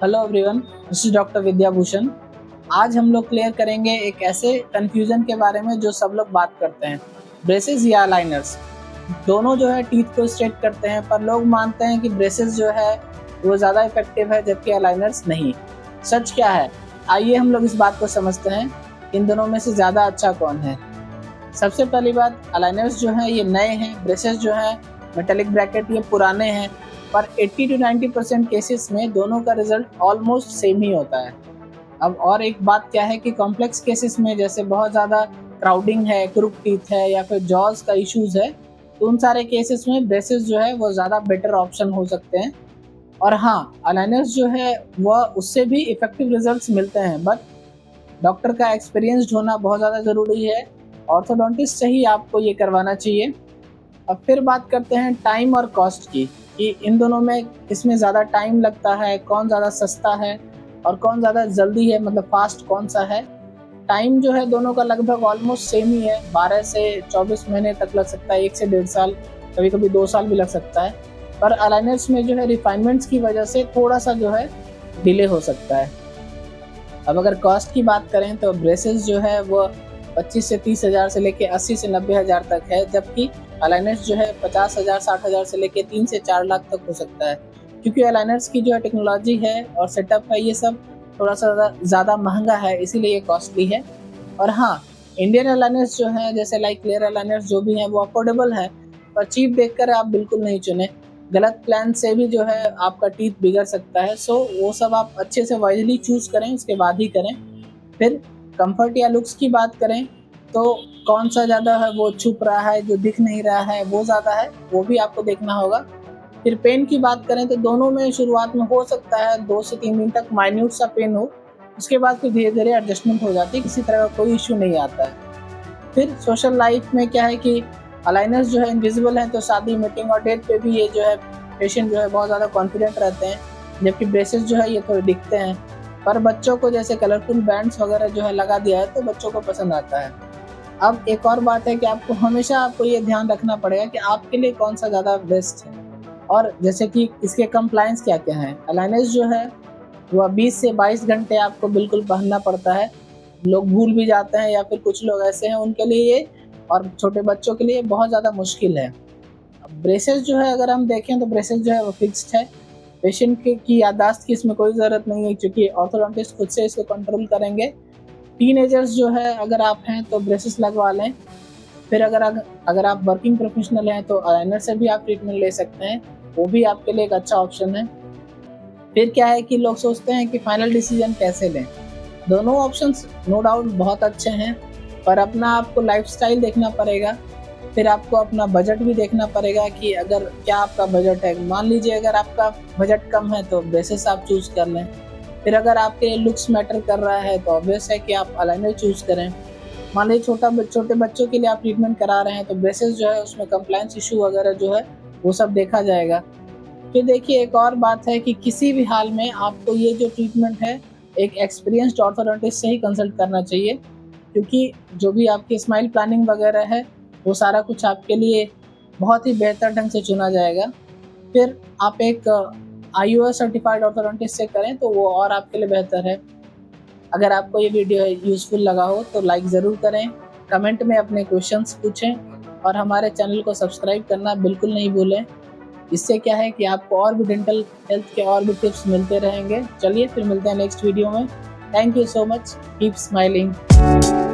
Hello everyone, this is doctor Vidyabhushan. आज हम लोग क्लियर करेंगे एक ऐसे कन्फ्यूजन के बारे में जो सब लोग बात करते हैं, ब्रेसेस या अलाइनर्स। दोनों जो है टीथ को स्ट्रेट करते हैं, पर लोग मानते हैं कि ब्रेसेस जो है वो ज़्यादा इफेक्टिव है जबकि अलाइनर्स नहीं। सच क्या है, आइए हम लोग इस बात को समझते हैं। इन दोनों में से ज़्यादा अच्छा कौन है? सबसे पहली बात, अलाइनर्स जो हैं ये नए हैं, ब्रेसेस जो है मेटेलिक ब्रैकेट ये पुराने हैं, पर 80 to 90% केसेस में दोनों का रिजल्ट ऑलमोस्ट सेम ही होता है। अब और एक बात क्या है कि कॉम्प्लेक्स केसेस में, जैसे बहुत ज़्यादा क्राउडिंग है, क्रूक टीथ है या फिर जॉज का इश्यूज़ है, तो उन सारे केसेस में ब्रेसेस जो है वो ज़्यादा बेटर ऑप्शन हो सकते हैं। और हाँ, अलाइनर्स जो है वह उससे भी इफेक्टिव रिजल्ट्स मिलते हैं, बट डॉक्टर का एक्सपीरियंस्ड होना बहुत ज़्यादा ज़रूरी है। ऑर्थोडोंटिस्ट से ही आपको ये करवाना चाहिए। अब फिर बात करते हैं टाइम और कॉस्ट की, कि इन दोनों में किसमें ज़्यादा टाइम लगता है, कौन ज़्यादा सस्ता है और कौन ज़्यादा जल्दी है, मतलब फास्ट कौन सा है। टाइम जो है दोनों का लगभग ऑलमोस्ट सेम ही है, 12 से 24 महीने तक लग सकता है, 1 से 1.5 साल, कभी कभी 2 साल भी लग सकता है। पर अलाइनर्स में जो है रिफाइनमेंट्स की वजह से थोड़ा सा जो है डिले हो सकता है। अब अगर कॉस्ट की बात करें तो ब्रेसेस जो है वो 25 से 30 हज़ार से लेके 80 से 90 हज़ार तक है, जबकि अलाइनर्स जो है 50 हज़ार 60 हज़ार से लेके 3 से 4 लाख तक हो सकता है। क्योंकि अलाइनर्स की जो है टेक्नोलॉजी है और सेटअप है, ये सब थोड़ा सा ज़्यादा महंगा है, इसीलिए ये कॉस्टली है। और हाँ, इंडियन अलाइनर्स जो हैं, जैसे लाइक क्लियर अलाइनर्स जो भी हैं, वो अफोर्डेबल है, पर चीप देखकर आप बिल्कुल नहीं चुनें। गलत प्लान से भी जो है आपका टीथ बिगड़ सकता है। सो वो सब आप अच्छे से वाइजली चूज़ करें, उसके बाद ही करें। फिर कंफर्ट या लुक्स की बात करें तो कौन सा ज़्यादा है, वो छुप रहा है, जो दिख नहीं रहा है वो ज़्यादा है, वो भी आपको देखना होगा। फिर पेन की बात करें तो दोनों में शुरुआत में हो सकता है 2 से 3 दिन तक माइन्यूट सा पेन हो, उसके बाद फिर धीरे धीरे एडजस्टमेंट हो जाती है, किसी तरह का कोई इशू नहीं आता है। फिर सोशल लाइफ में क्या है कि अलाइनर्स जो है इनविजिबल हैं, तो शादी, मीटिंग और डेट पे भी ये जो है पेशेंट जो है बहुत ज़्यादा कॉन्फिडेंट रहते हैं, जबकि ब्रेसेस जो है ये थोड़े दिखते हैं। पर बच्चों को जैसे कलरफुल बैंड्स वगैरह जो है लगा दिया है तो बच्चों को पसंद आता है। अब एक और बात है कि आपको ये ध्यान रखना पड़ेगा कि आपके लिए कौन सा ज़्यादा बेस्ट है, और जैसे कि इसके कंप्लायंस क्या क्या हैं। अलाइनर्स जो है वह 20 से 22 घंटे आपको बिल्कुल पहनना पड़ता है। लोग भूल भी जाते हैं या फिर कुछ लोग ऐसे हैं उनके लिए ये, और छोटे बच्चों के लिए बहुत ज़्यादा मुश्किल है। अब ब्रेसेस जो है अगर हम देखें तो ब्रेसेस जो है वो फिक्स्ड है। पेशेंट की याददाश्त की इसमें कोई ज़रूरत नहीं है, क्योंकि ऑर्थोडोंटिस्ट खुद से इसको कंट्रोल करेंगे। टीनेजर्स जो है अगर आप हैं तो ब्रेसेस लगवा लें। फिर अगर आप वर्किंग प्रोफेशनल हैं तो अलाइनर से भी आप ट्रीटमेंट ले सकते हैं, वो भी आपके लिए एक अच्छा ऑप्शन है। फिर क्या है कि लोग सोचते हैं कि फाइनल डिसीजन कैसे लें। दोनों ऑप्शंस नो डाउट बहुत अच्छे हैं, पर अपना आपको लाइफस्टाइल देखना पड़ेगा। फिर आपको अपना बजट भी देखना पड़ेगा कि अगर क्या आपका बजट है। मान लीजिए अगर आपका बजट कम है तो ब्रेसेस आप चूज़ कर लें। फिर अगर आपके लुक्स मैटर कर रहा है तो ऑब्वियस है कि आप अलाइनर चूज़ करें। मान लीजिए छोटे बच्चों के लिए आप ट्रीटमेंट करा रहे हैं तो ब्रेसेस जो है उसमें कंप्लायंस इशू वगैरह जो है वो सब देखा जाएगा। फिर देखिए, एक और बात है कि किसी भी हाल में आपको ये जो ट्रीटमेंट है एक एक्सपीरियंस्ड ऑर्थोडोंटिस्ट से ही कंसल्ट करना चाहिए, क्योंकि जो भी आपकी स्माइल प्लानिंग वगैरह है वो सारा कुछ आपके लिए बहुत ही बेहतर ढंग से चुना जाएगा। फिर आप एक IOS सर्टिफाइड ऑर्थोडोंटिस्ट से करें तो वो और आपके लिए बेहतर है। अगर आपको ये वीडियो यूज़फुल लगा हो तो लाइक ज़रूर करें, कमेंट में अपने क्वेश्चंस पूछें और हमारे चैनल को सब्सक्राइब करना बिल्कुल नहीं भूलें। इससे क्या है कि आपको और भी डेंटल हेल्थ के और भी टिप्स मिलते रहेंगे। चलिए फिर मिलते हैं नेक्स्ट वीडियो में। Thank you so much, keep smiling.